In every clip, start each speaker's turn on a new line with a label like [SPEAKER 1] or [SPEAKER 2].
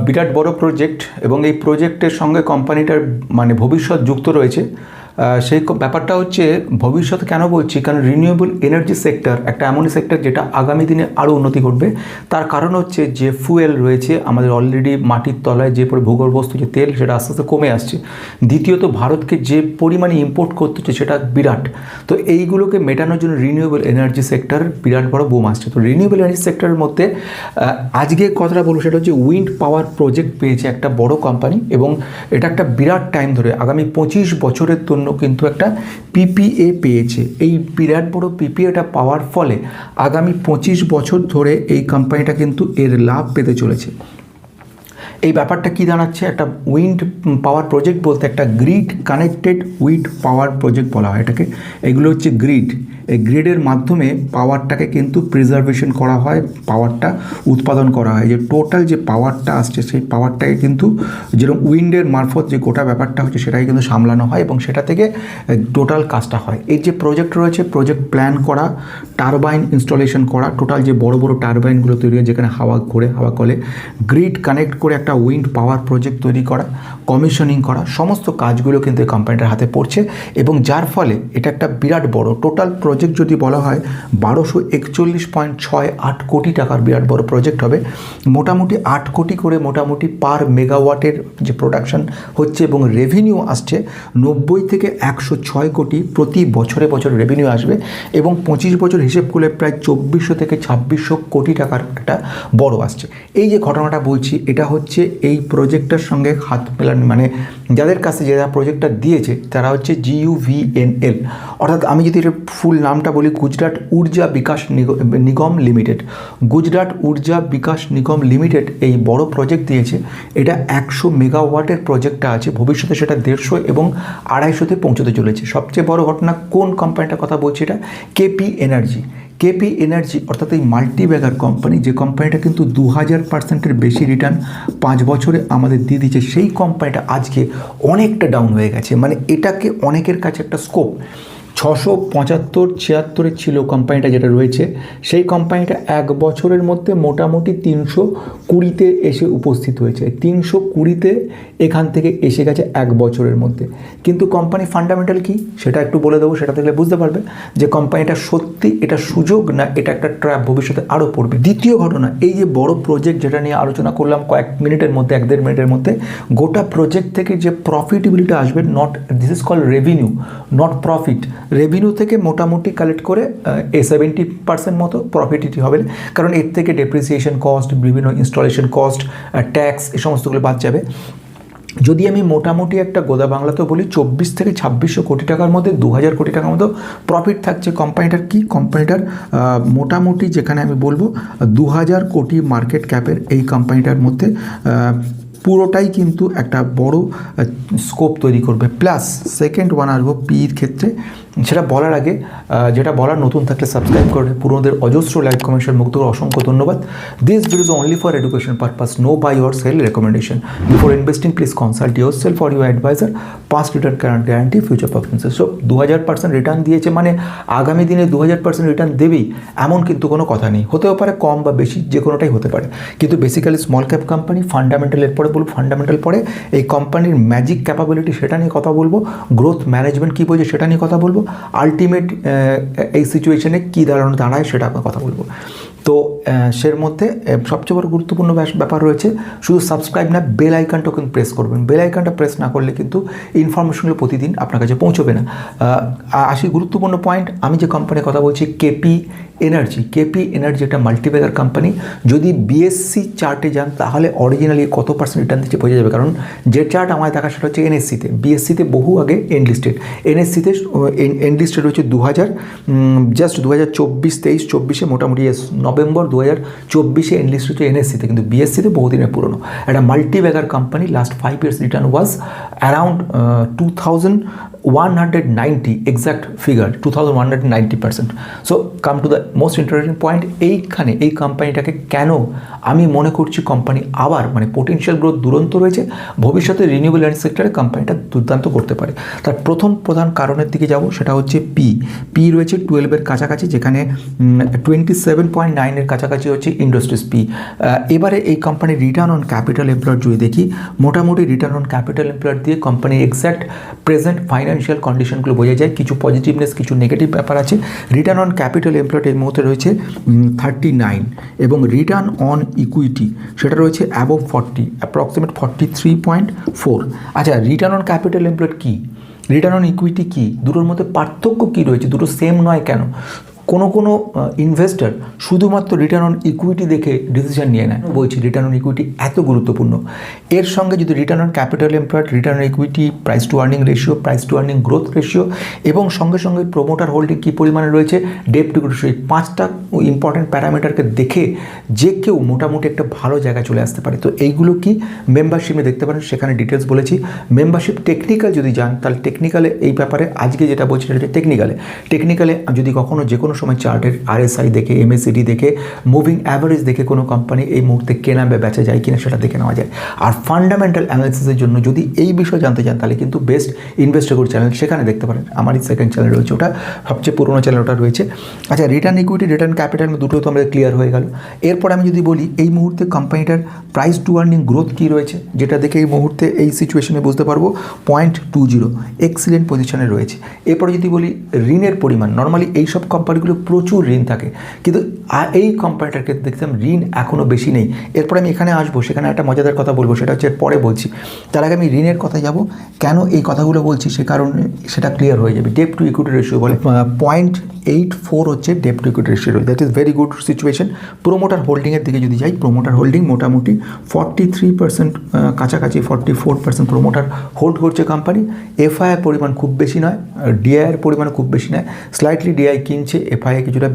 [SPEAKER 1] বিরাট বড় প্রজেক্ট এবং এই প্রজেক্টের সঙ্গে কোম্পানিটার মানে ভবিষ্যৎ যুক্ত রয়েছে। সেই ব্যাপারটা হচ্ছে ভবিষ্যৎ কেন বলছি, কারণ রিনিউয়েবল এনার্জি সেক্টর একটা এমনই সেক্টর যেটা আগামী দিনে আরও উন্নতি ঘটবে। তার কারণ হচ্ছে যে ফুয়েল রয়েছে আমাদের অলরেডি মাটির তলায়, যে ভূগর্ভস্থ যে তেল সেটা আস্তে আস্তে কমে আসছে। দ্বিতীয়ত ভারতকে যে পরিমাণে ইম্পোর্ট করতে হচ্ছে সেটা বিরাট। তো এইগুলোকে মেটানোর জন্য রিনিউয়েবল এনার্জি সেক্টর বিরাট বড় বোম আসছে। তো রিনিউয়েবল এনার্জি সেক্টরের মধ্যে আজকে কথাটা বলবো সেটা হচ্ছে উইন্ড পাওয়ার প্রজেক্ট পেয়েছে একটা বড় কোম্পানি, এবং এটা একটা বিরাট টাইম ধরে আগামী 25 বছরের জন্য কিন্তু একটা পিপিএ পেয়েছে। এই বিরাট বড় পিপিএটা পাওয়ার ফলে আগামী 25 বছর ধরে এই কোম্পানিটা কিন্তু এর লাভ পেতে চলেছে। এই ব্যাপারটা কি দাঁড়াচ্ছে, একটা উইন্ড পাওয়ার প্রজেক্ট বলতে একটা গ্রিড কানেক্টেড উইন্ড পাওয়ার প্রজেক্ট বলা হয় এটাকে। এগুলো হচ্ছে গ্রিড, এই গ্রিডের মাধ্যমে পাওয়ারটাকে কিন্তু প্রিজার্ভেশন করা হয়, পাওয়ারটা উৎপাদন করা হয়। যে টোটাল যে পাওয়ারটা আসছে সেই পাওয়ারটাকে কিন্তু যেরকম উইন্ডের মারফত যে গোটা ব্যাপারটা হচ্ছে সেটাকে কিন্তু সামলানো হয় এবং সেটা থেকে টোটাল কাজটা হয়। এই যে প্রজেক্ট রয়েছে, প্রজেক্ট প্ল্যান করা, টারবাইন ইনস্টলেশন করা, টোটাল যে বড় বড় টারবাইনগুলো তৈরি হয় যেখানে হাওয়া ঘোরে, হাওয়া কলে গ্রিড কানেক্ট করে একটা উইন্ড পাওয়ার প্রজেক্ট তৈরি করা, কমিশনিং করা, সমস্ত কাজগুলো কিন্তু এই কোম্পানিটার হাতে পড়ছে। এবং যার ফলে এটা একটা বিরাট বড় টোটাল প্রজেক্ট যদি বলা হয় 1241.68 কোটি টাকার বিরাট বড় প্রজেক্ট হবে। মোটামুটি 8 কোটি করে মোটামুটি পার মেগাওয়াটের যে প্রোডাকশন হচ্ছে এবং রেভিনিউ আসছে 90 থেকে 106 কোটি প্রতি বছরে রেভিনিউ আসবে। এবং 25 বছর হিসেব করলে প্রায় 2400 থেকে 2600 কোটি টাকার একটা বড় আসছে। এই যে ঘটনাটা বলছি এটা হচ্ছে এই প্রজেক্টটার সঙ্গে হাত মেলানো, মানে যাদের কাছে যারা প্রজেক্টটা দিয়েছে তারা হচ্ছে GUVNL, অর্থাৎ আমি যদি এটা ফুল নামটা বলি গুজরাট ঊর্জা বিকাশ নিগম লিমিটেড। গুজরাট ঊর্জা বিকাশ নিগম লিমিটেড এই বড় প্রজেক্ট দিয়েছে। এটা 100 মেগাওয়াটের প্রজেক্টটা আছে, ভবিষ্যতে সেটা 150 এবং 250-তে পৌঁছতে চলেছে। সবচেয়ে বড় ঘটনা কোন কোম্পানিটার কথা বলছি, এটা কেপি এনার্জি। কেপি এনার্জি অর্থাৎ এই মাল্টিব্যাগার কোম্পানি, যে কোম্পানিটা কিন্তু 2000%-এর বেশি রিটার্ন 5 বছরে আমাদের দিয়ে দিচ্ছে, সেই কোম্পানিটা আজকে অনেকটা ডাউন হয়ে গেছে। মানে এটাকে অনেকের কাছে একটা স্কোপ 675-76 ছিল কোম্পানিটা যেটা রয়েছে, সেই কোম্পানিটা 1 বছরের মধ্যে মোটামুটি 320-তে এসে উপস্থিত হয়েছে। 320-তে এখান থেকে এসে গেছে 1 বছরের মধ্যে। কিন্তু কোম্পানি ফান্ডামেন্টাল কি সেটা একটু বলে দেবো, সেটা দেখলে বুঝতে পারবে যে কোম্পানিটা সত্যি এটা সুযোগ না এটা একটা ট্র্যাপ, ভবিষ্যতে আরও পড়বে। দ্বিতীয় ঘটনা, এই যে বড় প্রজেক্ট যেটা নিয়ে আলোচনা করলাম কয়েক মিনিটের মধ্যে, 1-1.5 মিনিটের মধ্যে, গোটা প্রজেক্ট থেকে যে প্রফিটেবিলিটি আসবে, not this is called revenue not profit, revenue থেকে মোটামুটি কালেক্ট করে 70% মতো প্রফিটিটি হবে, কারণ এর থেকে ডেপ্রিসিয়েশন কস্ট, বিভিন্ন ইনস্টলেশন কস্ট, ট্যাক্স, এই সমস্তগুলো বাদ যাবে। যদি আমি মোটামুটি একটা গোদা বাংলাতেও বলি 24 থেকে 2600 কোটি টাকার মধ্যে 2000 কোটি টাকার মতো প্রফিট থাকছে কোম্পানিটার। কি কোম্পানিটার মোটামুটি যেখানে আমি বলবো 2000 কোটি মার্কেট ক্যাপের এই কোম্পানিটার মধ্যে পুরোটাই কিন্তু একটা বড় স্কোপ তৈরি করবে। প্লাস সেকেন্ড ওয়ান আসবো পির ক্ষেত্রে, সেটা বলার আগে যেটা বলার নতুন থাকলে সাবস্ক্রাইব করে, পুরোদের অজস্র লাইক কমেন্ট মুক্ত করে অসংখ্য ধন্যবাদ। This video is only for education purpose, no buy or sell recommendation. Before investing please consult yourself for your advisor. Past return can guarantee future performances. So 2000% return দিয়েছে মানে আগামী দিনে 2000% return দেবেই এমন কিন্তু কোনো কথা নেই। হতেও পারে কম বা বেশি, যে কোনোটাই হতে পারে, কিন্তু basically small cap company. Fundamental এরপরে বলবো, ফান্ডামেন্টাল পরে এই কোম্পানির ম্যাজিক ক্যাপাবিলিটি সেটা নিয়ে কথা বলবো, গ্রোথ ম্যানেজমেন্ট কী বলছে সেটা নিয়ে কথা বলবো, আলটিমেট এই সিচুয়েশনে কী দাঁড়ায় সেটা কথা বলবো। তো সের মধ্যে সবচেয়ে বড় গুরুত্বপূর্ণ ব্যাপার রয়েছে, শুধু সাবস্ক্রাইব না, বেল আইকনটাও কিন্তু প্রেস করবেন। বেল আইকনটা প্রেস না করলে কিন্তু ইনফরমেশনগুলো প্রতিদিন আপনার কাছে পৌঁছবে না। আসি গুরুত্বপূর্ণ পয়েন্ট, আমি যে কোম্পানির কথা বলছি কেপি এনার্জি। কেপি এনার্জি একটা মাল্টিব্যাগার কোম্পানি। যদি বিএসসি চার্টে যান তাহলে অরিজিনালি কত পার্সেন্ট রিটার্ন দিচ্ছে বোঝা যাবে, কারণ যে চার্ট আমার দেখা সেটা হচ্ছে এনএসসিতে, বিএসসিতে বহু আগে এনলিস্টেড, এনএসসিতে এনলিস্টেড হচ্ছে 2024-23-24 মোটামুটি নভেম্বর 2024 এনলিস্ট হচ্ছে এনএসসিতে, কিন্তু বিএসসিতে বহুদিনের পুরনো একটা multibagger company. Last 5 years return was around 2190, exact figure 2190%। So come to the most interesting point, এইখানে এই কোম্পানিটাকে কেন আমি মনে করছি কোম্পানি আবার মানে পোটেনশিয়াল গ্রোথ দুরন্ত রয়েছে, ভবিষ্যতে রিনিউয়েবল এনার্জি সেক্টরে কোম্পানিটা দুর্দান্ত করতে পারে। তার প্রথম প্রধান কারণের দিকে যাব, সেটা হচ্ছে পি রয়েছে 12-এর কাছাকাছি, যেখানে 27.9-এর কাছাকাছি হচ্ছে ইন্ডাস্ট্রিজ পি। এবারে এই কোম্পানির রিটার্ন অন ক্যাপিটাল এমপ্লয়েড যদি দেখি, মোটামুটি রিটার্ন অন ক্যাপিটাল এমপ্লয়েড দিয়ে কোম্পানির এক্স্যাক্ট প্রেজেন্ট ফাইন্যান্সিয়াল কন্ডিশনগুলো বোঝা যায়। কিছু পজিটিভনেস, কিছু নেগেটিভ ব্যাপার আছে। রিটার্ন অন ক্যাপিটাল এমপ্লয়েড এই মুহূর্তে রয়েছে 39, এবং রিটার্ন অন ইকুইটি সেটা রয়েছে অ্যাবভ 40, অ্যাপ্রক্সিমেট 43.4। আচ্ছা, রিটার্ন অন ক্যাপিটাল এমপ্লয়েড কী, রিটার্ন অন ইকুইটি কী, দুটোর মধ্যে পার্থক্য কী রয়েছে, দুটো সেম নয় কেন? কোনো ইনভেস্টর শুধুমাত্র রিটার্ন অন ইকুইটি দেখে ডিসিশন নিয়ে নেয়। বলছি রিটার্ন অন ইকুইটি এত গুরুত্বপূর্ণ। এর সঙ্গে যদি return on capital employed, return on equity, price two earning ratio, price two earning growth ratio, এবং সঙ্গে সঙ্গে প্রোমোটার হোল্ডিং কী পরিমাণে রয়েছে, ডেট টু রেশিও, এই 5টা ইম্পর্টেন্ট প্যারামিটারকে দেখে যে কেউ মোটামুটি একটা ভালো জায়গায় চলে আসতে পারে। তো এইগুলো কি মেম্বারশিপে দেখতে পারেন, সেখানে ডিটেলস বলেছি। মেম্বারশিপ টেকনিক্যাল যদি যান, তাহলে টেকনিক্যালে এই ব্যাপারে আজকে যেটা বলছি সেটা হচ্ছে টেকনিক্যালে যদি কখনো যে কোনো সময় চার্টের RSI দেখে, MACD দেখে, মুভিং অ্যাভারেজ দেখে কোনো কোম্পানি এই মুহূর্তে কেনা বা বেচা যায় কিনা সেটা দেখে নেওয়া যায়। আর ফান্ডামেন্টাল অ্যানালিসিসের জন্য যদি এই বিষয়ে জানতে চান, তাহলে কিন্তু বেস্ট ইনভেস্টর চ্যানেল, সেখানে দেখতে পারেন। আমারই সেকেন্ড চ্যানেল রয়েছে, ওটা সবচেয়ে পুরোনো চ্যানেল, ওটা রয়েছে। আচ্ছা, রিটার্ন ইকুইটি, রিটার্ন ক্যাপিটাল দুটো তো আমাদের ক্লিয়ার হয়ে গেল। এরপর আমি যদি বলি এই মুহূর্তে কোম্পানিটার প্রাইস টু আর্নিং গ্রোথ কী রয়েছে, যেটা দেখে এই মুহূর্তে এই সিচুয়েশনে বুঝতে পারবো 0.20, এক্সিলেন্ট পজিশনে রয়েছে। এরপরে যদি বলি ঋণের পরিমাণ, নর্মালি এইসব কোম্পানিগুলো প্রচুর ঋণ থাকে, কিন্তু এই কোম্পানিটার ক্ষেত্রে দেখতাম ঋণ এখনও বেশি নেই। এরপরে আমি এখানে আসবো, সেখানে একটা মজাদার কথা বলবো, সেটা হচ্ছে পরে বলছি। তার আগে আমি ঋণের কথা যাব, কেন এই কথাগুলো বলছি সে কারণে সেটা ক্লিয়ার হয়ে যাবে। ডেট টু ইকুইটি রেশিও বলে 0.84 হচ্ছে debt to equity ratio, that is very good situation. Promoter হোল্ডিংয়ের দিকে যদি যাই, প্রোমোটার হোল্ডিং মোটামুটি 43% কাছাকাছি, 44% প্রোমোটার হোল্ড করছে কোম্পানি। FII পরিমাণ খুব বেশি নয়, DIর পরিমাণ খুব বেশি নয়, স্লাইটলি DI কিনছে, FII কিছুটা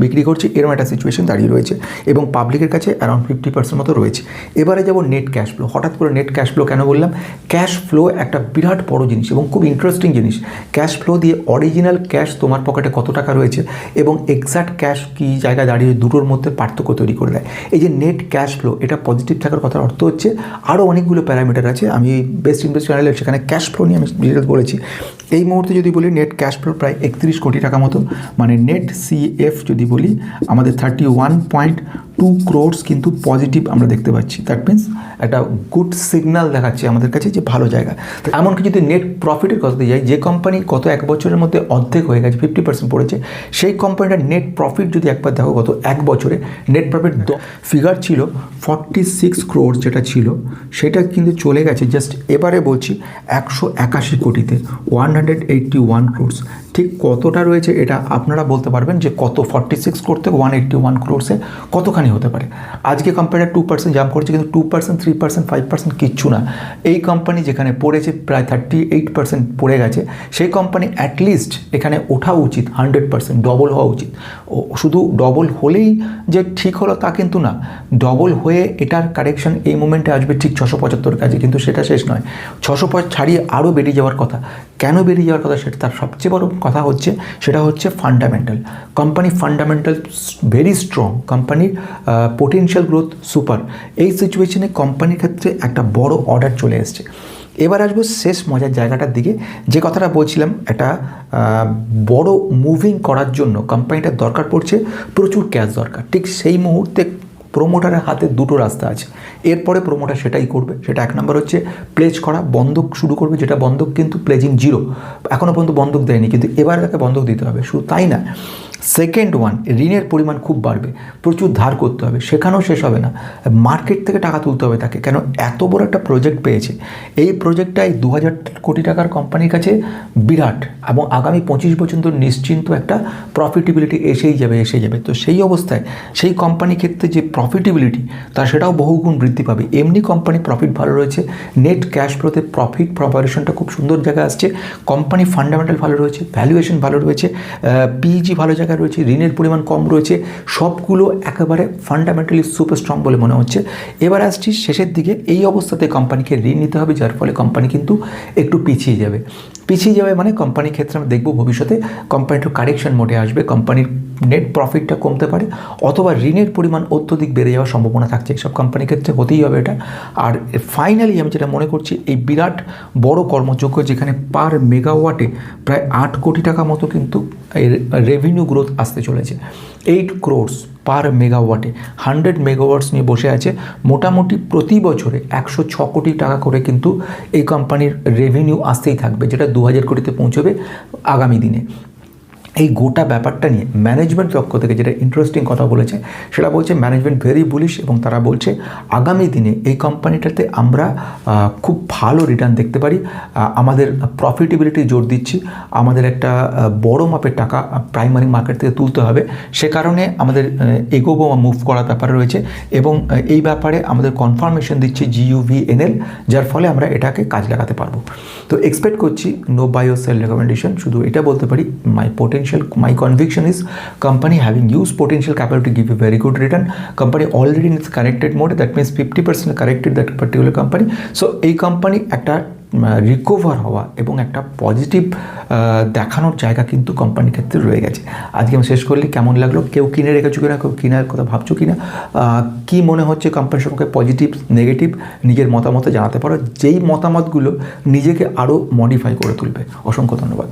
[SPEAKER 1] বিক্রি করছে, এরকম একটা সিচুয়েশন দাঁড়িয়ে রয়েছে, এবং পাবলিকের কাছে অ্যারাউন্ড 50% মতো রয়েছে। এবারে যাব নেট ক্যাশ ফ্লো। হঠাৎ করে নেট ক্যাশ ফ্লো কেন বললাম? ক্যাশ ফ্লো একটা বিরাট বড় জিনিস এবং খুব ইন্টারেস্টিং জিনিস। ক্যাশ ফ্লো দিয়ে অরিজিনাল ক্যাশ তোমার পকেটে কত টাকা রয়েছে এবং এক্সাক্ট ক্যাশ কী জায়গায় দাঁড়িয়ে দুটোর মধ্যে পার্থক্য তৈরি করে দেয়। এই যে নেট ক্যাশ ফ্লো, এটা পজিটিভ থাকার কথার অর্থ হচ্ছে আরও অনেকগুলো প্যারামিটার আছে। আমি বেস্ট ইনভেস্ট চ্যানেলে সেখানে ক্যাশ ফ্লো নিয়ে আমি ডিটেলস বলেছি। এই মুহূর্তে যদি বলি নেট ক্যাশ ফ্লো প্রায় 31 কোটি টাকা মতো, মানে নেট CF যদি বলি আমাদের 31.2 crores কিন্তু পজিটিভ আমরা দেখতে পাচ্ছি। দ্যাট মিনস একটা গুড সিগন্যাল দেখাচ্ছে আমাদের কাছে যে ভালো জায়গা। তো এমনকি যদি নেট প্রফিটের কথাতে যাই, যে কোম্পানি গত 1 বছরের মধ্যে অর্ধেক হয়ে গেছে, 50% পড়েছে, সেই কোম্পানিটার নেট প্রফিট যদি একবার দেখো গত 1 বছরে নেট প্রফিট ফিগার ছিল 46 crores, যেটা ছিল সেটা কিন্তু চলে গেছে জাস্ট এবারে বলছি 181 কোটিতে, 181 crores। ঠিক কতটা রয়েছে এটা আপনারা বলতে পারবেন যে কত 46 করতে 181 ক্রোর্সে কতখানি হতে পারে। আজকে কোম্পানিটা 2% জাম্প করছে, কিন্তু 2%, 3%, 5% কিচ্ছু না। এই কোম্পানি যেখানে পড়েছে প্রায় 38% পড়ে গেছে, সেই কোম্পানি অ্যাটলিস্ট এখানে ওঠা উচিত 100%, ডবল হওয়া উচিত। শুধু ডবল হলেই যে ঠিক হলো তা কিন্তু না, ডবল হয়ে এটার কারেকশন এই মোমেন্টে আসবে ঠিক 675 কাছে, কিন্তু সেটা শেষ নয়। 600 ছাড়িয়ে আরও বেরিয়ে যাওয়ার কথা। কেন বেরিয়ে যাওয়ার কথা সেটা তার সবচেয়ে বড় কথা হচ্ছে, সেটা হচ্ছে fundamental. Company fundamental very strong, কোম্পানির পোটেনশিয়াল গ্রোথ সুপার। এই সিচুয়েশনে কোম্পানির ক্ষেত্রে একটা বড় অর্ডার চলে এসছে। এবার আসবো শেষ মজার জায়গাটার দিকে, যে কথাটা বলছিলাম, একটা বড় মুভিং করার জন্য কোম্পানিটার দরকার পড়ছে প্রচুর ক্যাশ দরকার। ঠিক সেই মুহূর্তে প্রোমোটারের হাতে দুটো রাস্তা আছে। এরপরে প্রোমোটার সেটাই করবে। সেটা 1 নম্বর হচ্ছে প্লেজ করা, বন্ধক শুরু করবে, যেটা বন্ধক কিন্তু প্লেজিং 0, এখনও পর্যন্ত বন্ধক দেয়নি, কিন্তু এবার তাকে বন্ধক দিতে হবে। শুধু তাই না, সেকেন্ড ওয়ান, ঋণের পরিমাণ খুব বাড়বে, প্রচুর ধার করতে হবে, সেখানেও শেষ হবে না, মার্কেট থেকে টাকা তুলতে হবে তাকে। কেন? এত বড় একটা প্রজেক্ট পেয়েছে। এই প্রজেক্টটাই 2000 কোটি টাকার কোম্পানির কাছে বিরাট, এবং আগামী 25 বছর ধরে নিশ্চিন্ত একটা প্রফিটেবিলিটি এসেই যাবে। তো সেই অবস্থায় সেই কোম্পানির ক্ষেত্রে যে প্রফিটেবিলিটি, তা সেটাও বহুগুণ বৃদ্ধি পাবে। এমনি কোম্পানি প্রফিট ভালো রয়েছে, নেট ক্যাশ ফ্লোতে প্রফিট প্রপারেশনটা খুব সুন্দর জায়গায় আসছে, কোম্পানি ফান্ডামেন্টাল ভালো রয়েছে, ভ্যালুয়েশন ভালো রয়েছে, PEG ভালো জায়গায় রয়েছে, ঋণের পরিমাণ কম রয়েছে, সবগুলো একেবারে ফান্ডামেন্টালি সুপার স্ট্রং বলে মনে হচ্ছে। এবার আসছি শেষের দিকে, এই অবস্থাতে কোম্পানিকে ঋণ নিতে হবে, যার ফলে কোম্পানি কিন্তু একটু পিছিয়ে যাবে। মানে কোম্পানির ক্ষেত্রে আমরা দেখব ভবিষ্যতে কোম্পানি একটু কারেকশন মোডে আসবে, কোম্পানির নেট প্রফিটটা কমতে পারে, অথবা ঋণের পরিমাণ অত্যধিক বেড়ে যাওয়ার সম্ভাবনা থাকছে। এইসব কোম্পানির ক্ষেত্রে হতেই হবে এটা। আর ফাইনালি আমি যেটা মনে করছি, এই বিরাট বড় কর্মযোগ্য যেখানে পার মেগাওয়াটে প্রায় 8 কোটি টাকা মতো কিন্তু রেভিনিউ গ্রোথ আসতে চলেছে। 8 crores পার মেগাওয়াটে 100 মেগাওয়াটস নিয়ে বসে আছে। মোটামুটি প্রতি বছরে 106 কোটি টাকা করে কিন্তু এই কোম্পানির রেভিনিউ আসতেই থাকবে, যেটা 2000 কোটিতে পৌঁছবে আগামী দিনে। এই গোটা ব্যাপারটা নিয়ে ম্যানেজমেন্ট পক্ষ থেকে যেটা ইন্টারেস্টিং কথা বলেছে, সেটা বলছে ম্যানেজমেন্ট ভেরি বুলিশ, এবং তারা বলছে আগামী দিনে এই কোম্পানিটাতে আমরা খুব ভালো রিটার্ন দেখতে পারি। আমাদের প্রফিটেবিলিটি জোর দিচ্ছি, আমাদের একটা বড় মাপের টাকা প্রাইমারি মার্কেট থেকে তুলতে হবে, সে কারণে আমাদের এগোবো বা মুভ করার ব্যাপারে রয়েছে, এবং এই ব্যাপারে আমাদের কনফার্মেশন দিচ্ছে GUVNL, যার ফলে আমরা এটাকে কাজ লাগাতে পারবো। তো এক্সপেক্ট করছি no buy or sell recommendation. শুধু এটা বলতে পারি, my conviction is company having huge potential capital to give a very good return. Company already in its corrected mode, that means 50% corrected that particular company. So এই company একটা recover হওয়া এবং একটা positive দেখানোর জায়গা কিন্তু কোম্পানির ক্ষেত্রে রয়ে গেছে। আজকে আমি শেষ করলি, কেমন লাগলো, কেউ কিনে রেখেছো কিনা, কেউ কেনার কথা ভাবছো কিনা, কী মনে হচ্ছে কোম্পানির সম্পর্কে, পজিটিভ নেগেটিভ নিজের মতামতে জানাতে পারো, যেই মতামতগুলো নিজেকে আরও মডিফাই করে তুলবে। অসংখ্য ধন্যবাদ।